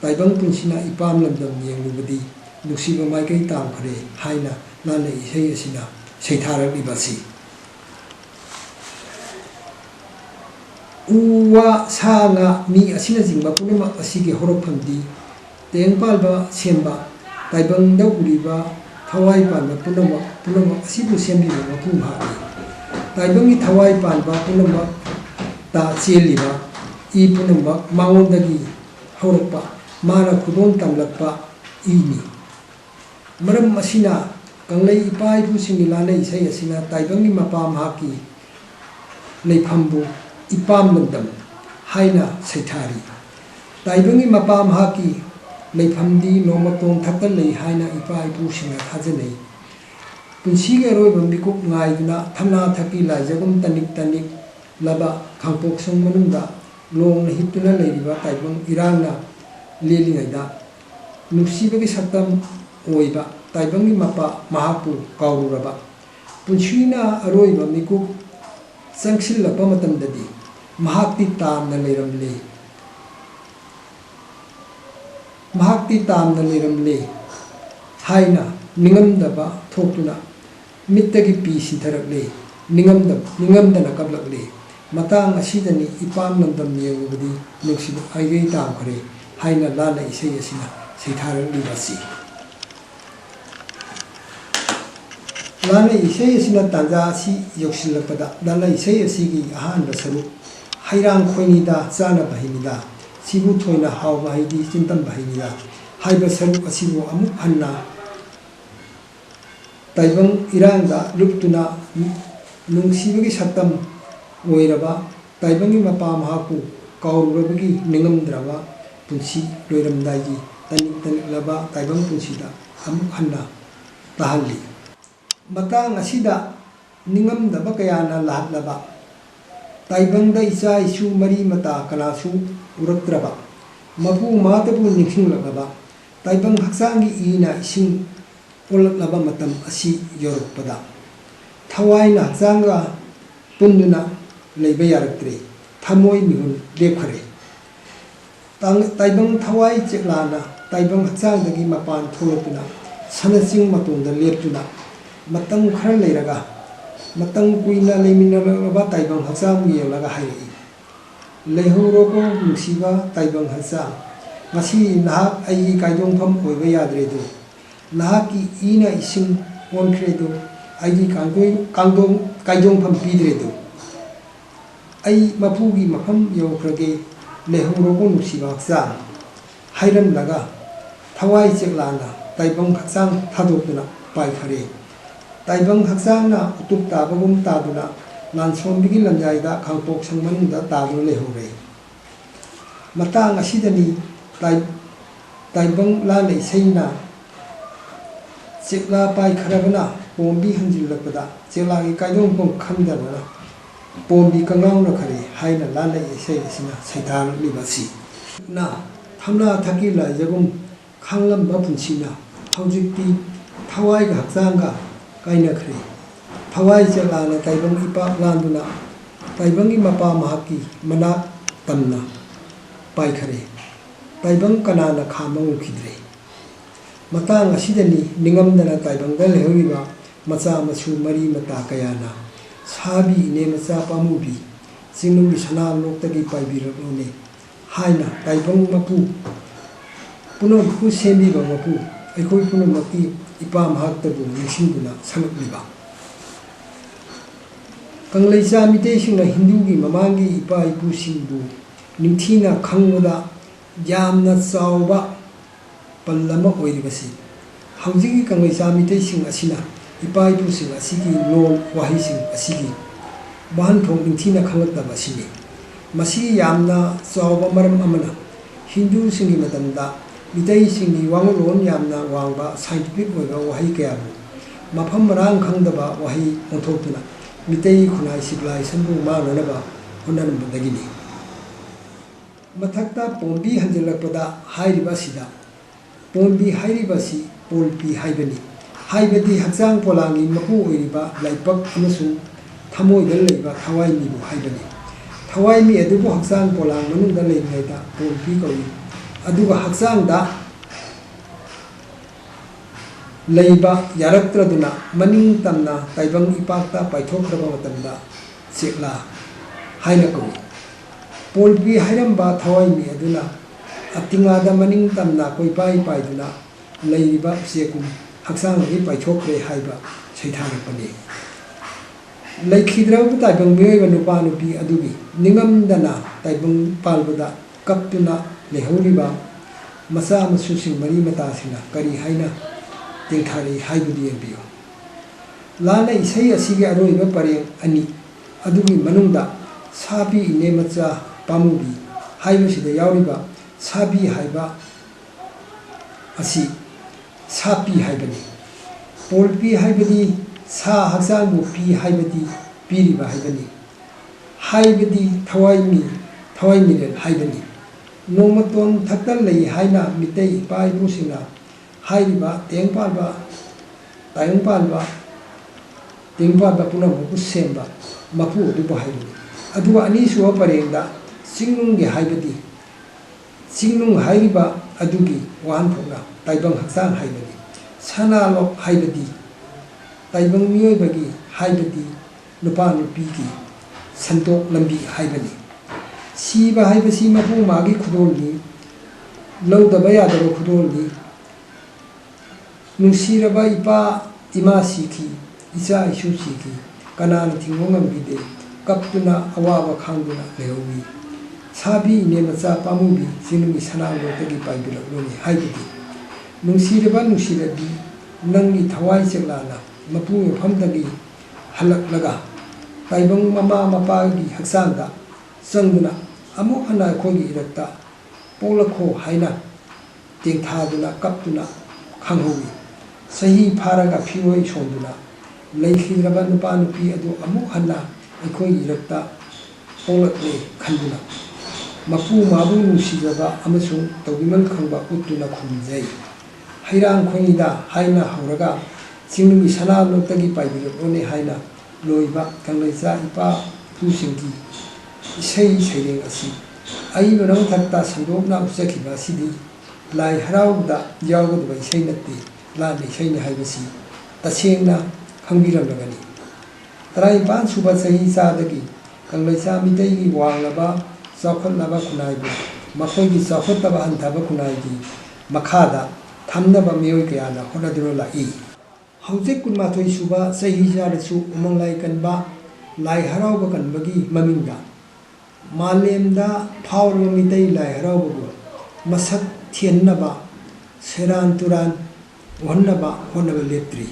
ताइबंग पुंसीना इपाम लमदम येंगुबदी नुसीबा माइकै तामखरे हाइना लाना इसै असिना सैथारक्लिबासी उवा सागा मी असिना जिंगबा पुनमक असिगे होरफमदी तेंगपालबा सेंबा ताइबंगदा उरिबा थवाइ पानबा पुनमक असिबु सेंबिबा मपु भागी ताइबंगी थवाइ पानबा पुनमक ता चेलिबा ई पुनमक मांगोंदगी होरपा माना खुदों तमलकपा इनी मरम असिना कंगलै इपा इपु सिंगी लाना इसै असिना ताइबंगी मपा महाकी लेफमबु इपाम लमदम हाइना सैथारी ताइबंगी मपा महाकी लेफमदी नोमतोंग थक्कल लई हाइना इपा इपु सिंगा थाजनै पुंसीगे अरोइबा मिकुप गाइदुना थमना थक्की लाजगुम तनिक तनिक लबा खांपोक संगमनुंगदा लोंगना हिपतुना लैरिबा ताइबंग इरांगना लेलिङैदा नुसीबगी सक्तम ओइबा ताइबंगी मपा महापु काउरुरबा पुंसीना अरोइबा मिकुप चंगसिल्लपा मतमददी महाक्ति तामना लेरमले हाइना निंगमदबा थोक्तुना मित्तगी पी सिधरकले निंगमदना कबलकले मतांग असिदनी इपाम लमदम येंगुबदी नुसीबा आइगै तामखरे हाइना लाना इसै असिना सैथारक्लिबासी लाना इसै असिना तांजा असि योक्सिल्लकपदा लाना इसै असिगी अहानबा सरुक हाइरांग खोइनिदा चाना बहिनिदा सिबु थोइना हावबा हाइदी चिंतन बहिनिदा हाइबा सरुक असिबु अमुक हन्ना ताइबंग इरांगदा लुप्तुना नुंसीबगी सक्तम ओइरबा ꯇꯥꯏꯕꯪꯒꯤ ꯃꯄꯥ ꯃꯍꯥꯛꯄꯨ ꯀꯥꯎꯔꯨꯔꯕꯒꯤ ꯅꯤꯡꯉꯝꯗ꯭ꯔꯕ ꯄꯨꯟꯁꯤ ꯂꯣꯏꯔꯝꯗꯥꯏꯒꯤ ꯇꯅꯤꯛ ꯇꯅꯤꯛꯂꯕ ꯇꯥꯏꯕꯪ ꯄꯨꯟꯁꯤꯗ ꯑꯃꯨꯛ ꯍꯟꯅ ꯇꯥꯍꯜꯂꯤ꯫ ꯃꯇꯥꯡ ꯑꯁꯤꯗ ꯅꯤꯡꯉꯝꯗꯕ ꯀꯌꯥꯅ ꯂꯥꯛꯂꯕ ꯇꯥꯏꯕꯪꯗ ꯏꯆꯥ ꯏꯁꯨ ꯃꯔꯤ ꯃꯇꯥ ꯀꯅꯥꯁꯨ ꯎꯔꯛꯇ꯭ꯔꯕ ꯃꯄꯨ ꯃꯥꯇꯕꯨ ꯅꯤꯡꯁꯤꯡꯂꯛꯂꯕ ꯇꯥꯏꯕꯪ ꯍꯛꯆꯥꯡꯒꯤ ꯏꯅ ꯏꯁꯤꯡ ꯑꯣꯜꯂꯛꯂꯕ ꯃꯇꯝ ꯑꯁꯤ ꯌꯧꯔꯛꯄꯗ ꯊꯋꯥꯏꯅ ꯍꯛꯆꯥꯡꯒ ꯄꯨꯟꯗꯨꯅ ꯂꯩꯕ ꯌꯥꯔꯛꯇ꯭ꯔꯦ, ꯊꯃꯣꯏ ꯃꯤꯍꯨꯟ ꯂꯦꯞꯈ꯭ꯔꯦ꯫ ꯇꯥꯏꯕꯪ ꯊꯋꯥꯏ ꯆꯦꯛꯂꯥꯅ ꯇꯥꯏꯕꯪ ꯍꯛꯆꯥꯡꯗꯒꯤ ꯃꯄꯥꯟ ꯊꯣꯛꯂꯛꯇꯨꯅ ꯁꯅꯆꯤꯡ ꯃꯇꯣꯟꯗ ꯂꯦꯞꯇꯨꯅ ꯃꯇꯝ ꯈꯔ ꯂꯩꯔꯒ ꯃꯇꯝ ꯀꯨꯏꯅ ꯂꯩꯃꯤꯟꯅꯔꯛꯂꯕ ꯇꯥꯏꯕꯪ ꯍꯛꯆꯥꯡꯕꯨ ꯌꯦꯡꯂꯒ ꯍꯥꯏꯔꯛꯏ, ꯂꯩꯍꯧꯔꯣꯀꯣ ꯅꯨꯡꯁꯤꯕ ꯇꯥꯏꯕꯪ ꯍꯛꯆꯥꯡ, ꯉꯁꯤ ꯅꯍꯥꯛ ꯑꯩꯒꯤ ꯀꯥꯏꯗꯣꯡꯐꯝ ꯑꯣꯏꯕ ꯌꯥꯗ꯭ꯔꯦꯗꯣ, ꯅꯍꯥꯛꯀꯤ ꯏꯅ ꯏꯁꯤꯡ ꯑꯣꯟꯈ꯭ꯔꯦꯗꯣ, ꯑꯩꯒꯤ ꯀꯥꯏꯗꯣꯡꯐꯝ ꯄꯤꯗ꯭ꯔꯦꯗꯣ, ꯑꯩ ꯃꯄꯨꯒꯤ ꯃꯐꯝ ꯌꯧꯈ꯭ꯔꯒꯦ, ꯂꯩꯍꯧꯔꯣꯀꯣ ꯅꯨꯡꯁꯤꯕ ꯍꯛꯆꯥꯡ ꯍꯥꯏꯔꯝꯂꯒ ꯊꯋꯥꯏ ꯆꯦꯛꯂꯥꯅ ꯇꯥꯏꯕꯪ ꯍꯛꯆꯥꯡ ꯊꯥꯗꯣꯛꯇꯨꯅ ꯄꯥꯏꯈꯔꯦ꯫ ꯇꯥꯏꯕꯪ ꯍꯛꯆꯥꯡꯅ ꯎꯇꯨꯞ ꯇꯥꯕꯒꯨꯝ ꯇꯥꯗꯨꯅ ꯂꯥꯟꯁꯣꯟꯕꯤꯒꯤ ꯂꯝꯖꯥꯏꯗ ꯈꯥꯡꯄꯣꯛꯁꯪ ꯃꯅꯨꯡꯗ ꯇꯥꯗꯨꯅ ꯂꯩꯍꯧꯔꯦ꯫ ꯃꯇꯥꯡ ꯑꯁꯤꯗꯅꯤ ꯇꯥꯏꯕꯪ ꯂꯥꯟꯅ ꯏꯁꯩꯅ ꯆꯦꯛꯂꯥ ꯄꯥꯏꯈꯔꯕꯅ ꯄꯣꯝꯕꯤ ꯍꯟꯖꯤꯜꯂꯛꯄꯗ ꯆꯦꯛꯂꯥꯒꯤ ꯀꯥꯏꯗꯣꯡꯐꯝ ꯈꯪꯗꯗꯅ ꯄꯣꯝꯕꯤ ꯀꯪꯉꯥꯎꯅꯈꯔꯦ ꯍꯥꯏꯅ ꯂꯥꯟꯅ ꯏꯁꯩ ꯑꯁꯤꯅ ꯁꯩꯊꯥꯔꯛꯂꯤꯕ ꯑꯁꯤ ꯅ ꯊꯝꯅꯥ ꯊꯛꯀꯤ ꯂꯥꯏꯖꯒꯨꯝ ꯈꯥꯡꯂꯝꯕ ꯄꯨꯟꯁꯤꯅ ꯍꯧꯖꯤꯛꯇꯤ ꯊꯋꯥꯏꯒ ꯍꯛꯆꯥꯡꯒ ꯀꯥꯏꯅꯈ꯭ꯔꯦ꯫ ꯊꯋꯥꯏ ꯆꯦꯛꯂꯥꯅ ꯇꯥꯏꯕꯪ ꯏꯄꯥꯛ ꯂꯥꯟꯗꯨꯅ ꯇꯥꯏꯕꯪꯒꯤ ꯃꯄꯥ ꯃꯍꯥꯛꯀꯤ ꯃꯅꯥꯛ ꯇꯝꯅ ꯄꯥꯏꯈꯔꯦ꯫ ꯇꯥꯏꯕꯪ ꯀꯅꯥꯅ ꯈꯥꯝꯕ ꯉꯝꯈꯤꯗ꯭ꯔꯦ꯫ ꯃꯇꯥꯡ ꯑꯁꯤꯗꯅꯤ ꯅꯤꯡꯉꯝꯗꯅ ꯇꯥꯏꯕꯪꯗ ꯂꯩꯍꯧꯔꯤꯕ ꯃꯆꯥ ꯃꯁꯨ ꯃꯔꯤ ꯃꯇꯥ ꯀꯌꯥꯅ ꯁꯥꯕꯤ ꯏꯅꯦꯝꯃꯆꯥ ꯄꯥꯝꯃꯨꯕꯤ ꯆꯤꯡꯅꯨꯡꯒꯤ ꯁꯅꯥꯂꯣꯛꯇꯒꯤ ꯄꯥꯏꯕꯤꯔꯛꯂꯣꯅꯦ ꯍꯥꯏꯅ ꯇꯥꯏꯕꯪ ꯃꯄꯨ ꯄꯨꯝꯅꯃꯛꯄꯨ ꯁꯦꯝꯕꯤꯕ ꯃꯄꯨ ꯑꯩꯈꯣꯏ ꯄꯨꯝꯅꯃꯛꯀꯤ ꯏꯄꯥ ꯃꯍꯥꯛꯇꯕꯨ ꯅꯤꯡꯁꯤꯡꯗꯨꯅ ꯁꯛꯂꯛꯂꯤꯕ ꯀꯪꯂꯩꯆꯥ ꯃꯤꯇꯩꯁꯤꯡꯅ ꯍꯤꯟꯗꯨꯒꯤ ꯃꯃꯥꯡꯒꯤ ꯏꯄꯥ ꯏꯄꯨꯁꯤꯡꯕꯨ ꯅꯤꯡꯊꯤꯅ ꯈꯪꯕꯗ ꯌꯥꯝꯅ ꯆꯥꯎꯕ ꯄꯜ ꯑꯃ ꯑꯣꯏꯔꯤꯕꯁꯤ ꯍꯧꯖꯤꯛꯀꯤ ꯀꯪꯂꯩꯆꯥ ꯃꯤꯇꯩꯁꯤꯡ ꯑꯁꯤꯅ ꯏꯄꯥ ꯏꯄꯨꯁꯤꯡ ꯑꯁꯤꯒꯤ ꯂꯣꯟ ꯋꯥꯍꯩꯁꯤꯡ ꯑꯁꯤꯒꯤ ꯋꯥꯍꯟꯊꯣꯛ ꯅꯤꯡꯊꯤꯅ ꯈꯪꯂꯛꯇꯕ ꯑꯁꯤꯅꯤ꯫ ꯃꯁꯤꯒꯤ ꯌꯥꯝꯅ ꯆꯥꯎꯕ ꯃꯔꯝ ꯑꯃꯅ ꯍꯤꯟꯗꯨꯁꯤꯡꯒꯤ ꯃꯇꯝꯗ ꯃꯤꯇꯩꯁꯤꯡꯒꯤ ꯋꯥꯉꯨꯂꯣꯟ ꯌꯥꯝꯅ ꯋꯥꯡꯕ ꯁꯥꯏꯟꯇꯤꯐꯤꯛ ꯑꯣꯏꯕ ꯋꯥꯍꯩ ꯀꯌꯥꯕꯨ ꯃꯐꯝ ꯃꯔꯥꯡ ꯈꯪꯗꯕ ꯋꯥꯍꯩ ꯑꯣꯟꯊꯣꯛꯇꯨꯅ ꯃꯤꯇꯩ ꯈꯨꯟꯅꯥꯏ ꯁꯤꯚꯤꯂꯥꯏꯖꯦꯁꯟꯕꯨ ꯃꯥꯡꯅꯅꯕ ꯍꯣꯠꯅꯔꯝꯕꯗꯒꯤꯅꯤ꯫ ꯃꯊꯛꯇ ꯄꯣꯝꯕꯤ ꯍꯟꯖꯤꯜꯂꯛꯄꯗ ꯍꯥꯏꯔꯤꯕ ꯑꯁꯤꯗ ꯄꯣꯝꯕꯤ ꯍꯥꯏꯔꯤꯕ ꯑꯁꯤ ꯄꯣꯜꯄꯤ ꯍꯥꯏꯕꯅꯤ, ꯍꯥꯏꯕꯗꯤ ꯍꯛꯆꯥꯡ ꯄꯣꯂꯥꯡꯒꯤ ꯃꯄꯨ ꯑꯣꯏꯔꯤꯕ ꯂꯥꯏꯄꯛ ꯑꯃꯁꯨꯡ ꯊꯃꯣꯏꯗ ꯂꯩꯕ ꯊꯋꯥꯏꯃꯤꯕꯨ ꯍꯥꯏꯕꯅꯤ꯫ ꯊꯋꯥꯏꯃꯤ ꯑꯗꯨꯕꯨ ꯍꯛꯆꯥꯡ ꯄꯣꯂꯥꯡ ꯃꯅꯨꯡꯗ ꯂꯩꯔꯤꯉꯩꯗ ꯄꯣꯜꯄꯤ ꯀꯧꯏ, ꯑꯗꯨꯒ ꯍꯛꯆꯥꯡꯗ ꯂꯩꯕ ꯌꯥꯔꯛꯇ꯭ꯔꯗꯨꯅ ꯃꯅꯤꯡ ꯇꯝꯅ ꯇꯥꯏꯕꯪ ꯏꯄꯥꯛꯇ ꯄꯥꯏꯊꯣꯛꯈ꯭ꯔꯕ ꯃꯇꯝꯗ ꯆꯦꯛꯂꯥ ꯍꯥꯏꯅ ꯀꯧꯏ꯫ ꯄꯣꯜꯄꯤ ꯍꯥꯏꯔꯝꯕ ꯊꯋꯥꯏꯃꯤ ꯑꯗꯨꯅ ꯑꯇꯤꯉꯥꯗ ꯃꯅꯤꯡ ꯇꯝꯅ ꯀꯣꯏꯄꯥꯏ ꯄꯥꯏꯗꯨꯅ ꯂꯩꯔꯤꯕ ꯎꯆꯦꯛꯀꯨꯝ ꯍꯛꯆꯥꯡꯗꯒꯤ ꯄꯥꯏꯊꯣꯛꯈ꯭ꯔꯦ ꯍꯥꯏꯕ ꯁꯩꯊꯥꯔꯛꯄꯅꯤ꯫ ꯂꯩꯈꯤꯗ꯭ꯔꯕ ꯇꯥꯏꯕꯪ ꯃꯤꯑꯣꯏꯕ ꯅꯨꯄꯥ ꯅꯨꯄꯤ ꯑꯗꯨꯒꯤ ꯅꯤꯡꯉꯝꯗꯅ ꯇꯥꯏꯕꯪ ꯄꯥꯜꯕꯗ ꯀꯞꯇꯨꯅ ꯂꯩꯍꯧꯔꯤꯕ ꯃꯆꯥ ꯃꯁꯨꯁꯤꯡ ꯃꯔꯤ ꯃꯇꯥꯁꯤꯡꯅ ꯀꯔꯤ ꯍꯥꯏꯅ ꯇꯦꯡꯊꯥꯔꯛꯏ ꯍꯥꯏꯕꯗꯨ ꯌꯦꯡꯕꯤꯌꯨ꯫ ꯂꯥꯟꯅ ꯏꯁꯩ ꯑꯁꯤꯒꯤ ꯑꯔꯣꯏꯕ ꯄꯔꯦꯡ ꯑꯅꯤ ꯑꯗꯨꯒꯤ ꯃꯅꯨꯡꯗ ꯁꯥꯕꯤ ꯏꯅꯦꯝꯃꯆꯥ ꯄꯥꯝꯃꯨꯕꯤ ꯍꯥꯏꯕꯁꯤꯗ ꯌꯥꯎꯔꯤꯕ ꯁꯥꯕꯤ ꯍꯥꯏꯕ ꯑꯁꯤ ꯁꯥꯄꯤ ꯍꯥꯏꯕꯅꯤ꯫ ꯄꯣꯜꯄꯤ ꯍꯥꯏꯕꯗꯤ ꯁꯥ ꯍꯛꯆꯥꯡꯕꯨ ꯄꯤ ꯍꯥꯏꯕꯗꯤ ꯄꯤꯔꯤꯕ ꯍꯥꯏꯕꯅꯤ, ꯍꯥꯏꯕꯗꯤ ꯊꯋꯥꯏꯃꯤꯔꯦꯜ ꯍꯥꯏꯕꯅꯤ꯫ ꯅꯣꯡꯃꯇꯣꯟ ꯊꯛꯇ ꯂꯩ ꯍꯥꯏꯅ ꯃꯤꯇꯩ ꯏꯄꯥ ꯏꯄꯨꯁꯤꯡꯅ ꯍꯥꯏꯔꯤꯕ ꯇꯦꯡꯄꯥꯟꯕ ꯇꯥꯏꯕꯪꯄꯥꯟꯕ ꯇꯦꯡꯄꯥꯟꯕ ꯄꯨꯝꯅꯃꯛꯄꯨ ꯁꯦꯝꯕ ꯃꯄꯨ ꯑꯗꯨꯕꯨ ꯍꯥꯏꯕꯅꯤ꯫ ꯑꯗꯨꯒ ꯑꯅꯤꯁꯨꯕ ꯄꯔꯦꯡꯗ ꯆꯤꯡꯅꯨꯡꯒꯤ ꯍꯥꯏꯕꯗꯤ ꯆꯤꯡꯅꯨꯡ ꯍꯥꯏꯔꯤꯕ ꯑꯗꯨꯒꯤ ꯋꯥꯍꯟꯊꯣꯛꯅ ꯇꯥꯏꯕꯪ ꯍꯛꯆꯥꯡ ꯍꯥꯏꯕꯅꯤ꯫ ꯁꯅꯥꯂꯣꯛ ꯍꯥꯏꯕꯗꯤ ꯇꯥꯏꯕꯪ ꯃꯤꯑꯣꯏꯕꯒꯤ ꯍꯥꯏꯕꯗꯤ ꯅꯨꯄꯥ ꯅꯨꯄꯤꯒꯤ ꯁꯟꯇꯣꯛ ꯂꯝꯕꯤ ꯍꯥꯏꯕꯅꯤ꯫ ꯁꯤꯕ ꯍꯥꯏꯕꯁꯤ ꯃꯄꯨ ꯃꯥꯒꯤ ꯈꯨꯗꯣꯜꯅꯤ, ꯂꯧꯗꯕ ꯌꯥꯗꯕ ꯈꯨꯗꯣꯜꯅꯤ꯫ ꯅꯨꯡꯁꯤꯔꯕ ꯏꯄꯥ ꯏꯃꯥ ꯁꯤꯈꯤ, ꯏꯆꯥ ꯏꯁꯨ ꯁꯤꯈꯤ, ꯀꯅꯥꯅ ꯊꯤꯡꯕ ꯉꯝꯈꯤꯗꯦ, ꯀꯞꯇꯨꯅ ꯑꯋꯥꯕ ꯈꯥꯡꯗꯨꯅ ꯂꯩꯍꯧꯏ꯫ ꯁꯥꯕꯤ ꯏꯅꯦꯝꯃꯆꯥ ꯄꯥꯝꯃꯨꯕꯤ ꯆꯤꯡꯅꯨꯡꯒꯤ ꯁꯅꯥꯂꯣꯛꯇꯒꯤ ꯄꯥꯏꯕꯤꯔꯛꯂꯣꯅꯤ ꯍꯥꯏꯕꯗꯤ ꯅꯨꯡꯁꯤꯔꯕ ꯅꯨꯡꯁꯤꯔꯕꯤ ꯅꯪꯒꯤ ꯊꯋꯥꯏ ꯆꯦꯛꯂꯥꯅ ꯃꯄꯨ ꯃꯐꯝꯗꯒꯤ ꯍꯜꯂꯛꯂꯒ ꯇꯥꯏꯕꯪ ꯃꯃꯥ ꯃꯄꯥꯒꯤ ꯍꯛꯆꯥꯡꯗ ꯆꯪꯗꯨꯅ ꯑꯃꯨꯛ ꯍꯟꯅ ꯑꯩꯈꯣꯏꯒꯤ ꯏꯔꯛꯇ ꯄꯣꯛꯂꯛꯈꯣ ꯍꯥꯏꯅ ꯇꯦꯡꯊꯥꯗꯨꯅ ꯀꯞꯇꯨꯅ ꯈꯪꯍꯧꯏ꯫ ꯆꯍꯤ ꯐꯥꯔꯒ ꯐꯤꯔꯣꯏ ꯁꯣꯟꯗꯨꯅ ꯂꯩꯈꯤꯗ꯭ꯔꯕ ꯅꯨꯄꯥ ꯅꯨꯄꯤ ꯑꯗꯨ ꯑꯃꯨꯛ ꯍꯟꯅ ꯑꯩꯈꯣꯏꯒꯤ ꯏꯔꯛꯇ ꯄꯣꯛꯂꯛꯂꯦ ꯈꯟꯗꯨꯅ ꯃꯄꯨ ꯃꯥꯕꯨ ꯅꯨꯡꯁꯤꯖꯕ ꯑꯃꯁꯨꯡ ꯇꯧꯕꯤꯃꯜ ꯈꯪꯕ ꯎꯠꯇꯨꯅ ꯈꯨꯔꯨꯝꯖꯩ꯫ ꯍꯩꯔꯥꯡ ꯈꯣꯏꯅꯤꯗ ꯍꯥꯏꯅ ꯍꯧꯔꯒ ꯆꯤꯡꯒꯤ ꯁꯅꯥꯂꯣꯛꯇꯒꯤ ꯄꯥꯏꯕꯤꯔꯛꯂꯣꯅꯦ ꯍꯥꯏꯅ ꯂꯣꯏꯕ ꯀꯪꯂꯩꯆꯥ ꯏꯄꯥ ꯏꯄꯨꯁꯤꯡꯒꯤ ꯏꯁꯩ ꯁꯩꯔꯦꯡ ꯑꯁꯤ ꯑꯏꯕ ꯃꯊꯛꯇ ꯁꯟꯗꯣꯛꯅ ꯎꯠꯆꯈꯤꯕ ꯑꯁꯤꯗꯤ ꯂꯥꯏ ꯍꯔꯥꯎꯕꯗ ꯌꯥꯎꯒꯗꯕ ꯏꯁꯩ ꯅꯠꯇꯦ, ꯂꯥꯠꯄ ꯏꯁꯩꯅꯤ ꯍꯥꯏꯕꯁꯤ ꯇꯁꯦꯡꯅ ꯈꯪꯕꯤꯔꯝꯂꯒꯅꯤ꯫ 19 ꯁꯨꯕ ꯆꯍꯤꯆꯥꯗꯒꯤ ꯀꯪꯂꯩꯆꯥ ꯃꯤꯇꯩꯒꯤ ꯋꯥꯡꯂꯕ ꯆꯥꯎꯈꯠꯂꯕ ꯈꯨꯟꯅꯥꯏꯕꯨ ꯃꯈꯣꯏꯒꯤ ꯆꯥꯎꯈꯠꯇꯕ ꯍꯟꯊꯕ ꯈꯨꯟꯅꯥꯏꯒꯤ ꯃꯈꯥꯗ ꯊꯝꯅꯕ ꯃꯤꯑꯣꯏ ꯀꯌꯥꯅ ꯍꯣꯠꯅꯗꯨꯅ ꯂꯥꯛꯏ꯫ ꯍꯧꯖꯤꯛ 12 ꯁꯨꯕ ꯆꯍꯤꯆꯥꯗꯁꯨ ꯎꯃꯪ ꯂꯥꯏ ꯀꯟꯕ, ꯂꯥꯏ ꯍꯔꯥꯎꯕ ꯀꯟꯕꯒꯤ ꯃꯃꯤꯡꯗ ꯃꯥꯂꯦꯝꯗ ꯐꯥꯎꯔꯕ ꯃꯤꯇꯩ ꯂꯥꯏ ꯍꯔꯥꯎꯕꯕꯨ ꯃꯁꯛ ꯊꯤꯍꯟꯅꯕ, ꯁꯦꯔꯥꯟ ꯇꯨꯔꯥꯟ ꯎꯍꯟꯅꯕ ꯍꯣꯠꯅꯕ ꯂꯦꯞꯇ꯭ꯔꯤ꯫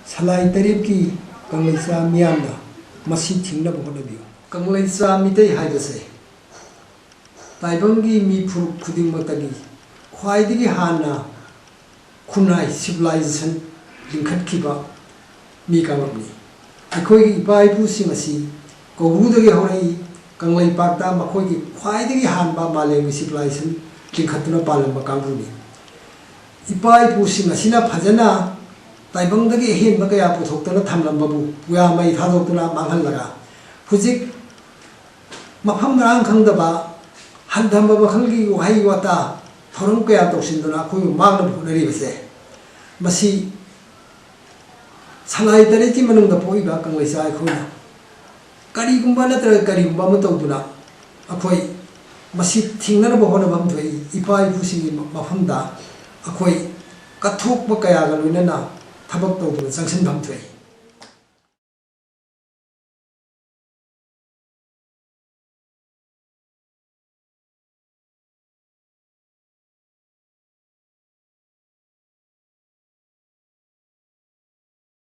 ꯁꯂꯥꯏ ꯇꯔꯦꯠꯀꯤ ꯀꯪꯂꯩꯆꯥ ꯃꯤꯌꯥꯝꯅ ꯃꯁꯤ ꯊꯤꯡꯅꯕ ꯍꯣꯠꯅꯕꯤꯌꯨ꯫ ꯀꯪꯂꯩꯆꯥ ꯃꯤꯇꯩ ꯍꯥꯏꯕꯁꯦ ꯇꯥꯏꯕꯪꯒꯤ ꯃꯤ ꯐꯨꯔꯨꯞ ꯈꯨꯗꯤꯡꯃꯛꯇꯒꯤ ꯈ꯭ꯋꯥꯏꯗꯒꯤ ꯍꯥꯟꯅ ꯈꯨꯟꯅꯥꯏ ꯁꯤꯚꯤꯂꯥꯏꯖꯦꯁꯟ ꯂꯤꯡꯈꯠꯈꯤꯕ ꯃꯤ ꯀꯥꯡꯂꯨꯞꯅꯤ꯫ ꯑꯩꯈꯣꯏꯒꯤ ꯏꯄꯥ ꯏꯄꯨꯁꯤꯡ ꯑꯁꯤ ꯀꯧꯕ꯭ꯔꯨꯗꯒꯤ ꯍꯧꯔꯛꯏ, ꯀꯪꯂꯩꯄꯥꯛꯇ ꯃꯈꯣꯏꯒꯤ ꯈ꯭ꯋꯥꯏꯗꯒꯤ ꯍꯥꯟꯕ ꯃꯥꯂꯦꯝꯒꯤ ꯁꯤꯚꯤꯂꯥꯏꯖꯦꯁꯟ ꯂꯤꯡꯈꯠꯇꯨꯅ ꯄꯥꯜꯂꯝꯕ ꯀꯥꯡꯕꯨꯅꯤ꯫ ꯏꯄꯥ ꯏꯄꯨꯁꯤꯡ ꯑꯁꯤꯅ ꯐꯖꯅ ꯇꯥꯏꯕꯪꯗꯒꯤ ꯑꯍꯦꯟꯕ ꯀꯌా ꯄꯨꯊꯣꯛꯇꯨꯅ ꯊꯝꯂꯝꯕꯕꯨ ꯄꯨꯌꯥ ꯃꯩ ꯊꯥꯗꯣꯛꯇꯨꯅ ꯃꯥꯡꯍꯜꯂꯒ ꯍꯧꯖꯤꯛ ꯃꯐꯝ ꯃꯔꯥꯡ ꯈꯪꯗꯕ ꯍꯟꯊꯕ ꯃꯈꯜꯒꯤ ꯋꯥꯍꯩ ꯋꯥꯇꯥ ꯊꯧꯔꯝ ꯀꯌꯥ ꯇꯧꯁꯤꯟꯗꯨꯅ ꯑꯩꯈꯣꯏꯕꯨ ꯃꯥꯡꯅꯕ ꯍꯣꯠꯅꯔꯤꯕꯁꯦ ꯃꯁꯤ ꯁꯂꯥꯏ ꯇꯔꯦꯠꯀꯤ ꯃꯅꯨꯡꯗ ꯄꯣꯛꯏꯕ ꯀꯪꯂꯩꯆꯥ ꯑꯩꯈꯣꯏꯅ ꯀꯔꯤꯒꯨꯝꯕ ꯅꯠꯇ꯭ꯔꯒ ꯀꯔꯤꯒꯨꯝꯕ ꯑꯃ ꯇꯧꯗꯨꯅ ꯑꯩꯈꯣꯏ ꯃꯁꯤ ꯊꯤꯡꯅꯅꯕ ꯍꯣꯠꯅꯐꯝ ꯊꯣꯛꯏ꯫ ꯏꯄꯥ ꯏꯄꯨꯁꯤꯡꯒꯤ ꯃꯐꯝꯗ ꯑꯩꯈꯣꯏ ꯀꯠꯊꯣꯛꯄ ꯀꯌꯥꯒ ꯂꯣꯏꯅꯅ ꯊꯕꯛ ꯇꯧꯗꯨꯅ ꯆꯪꯁꯤꯟꯐꯝ ꯊꯣꯛꯏ꯫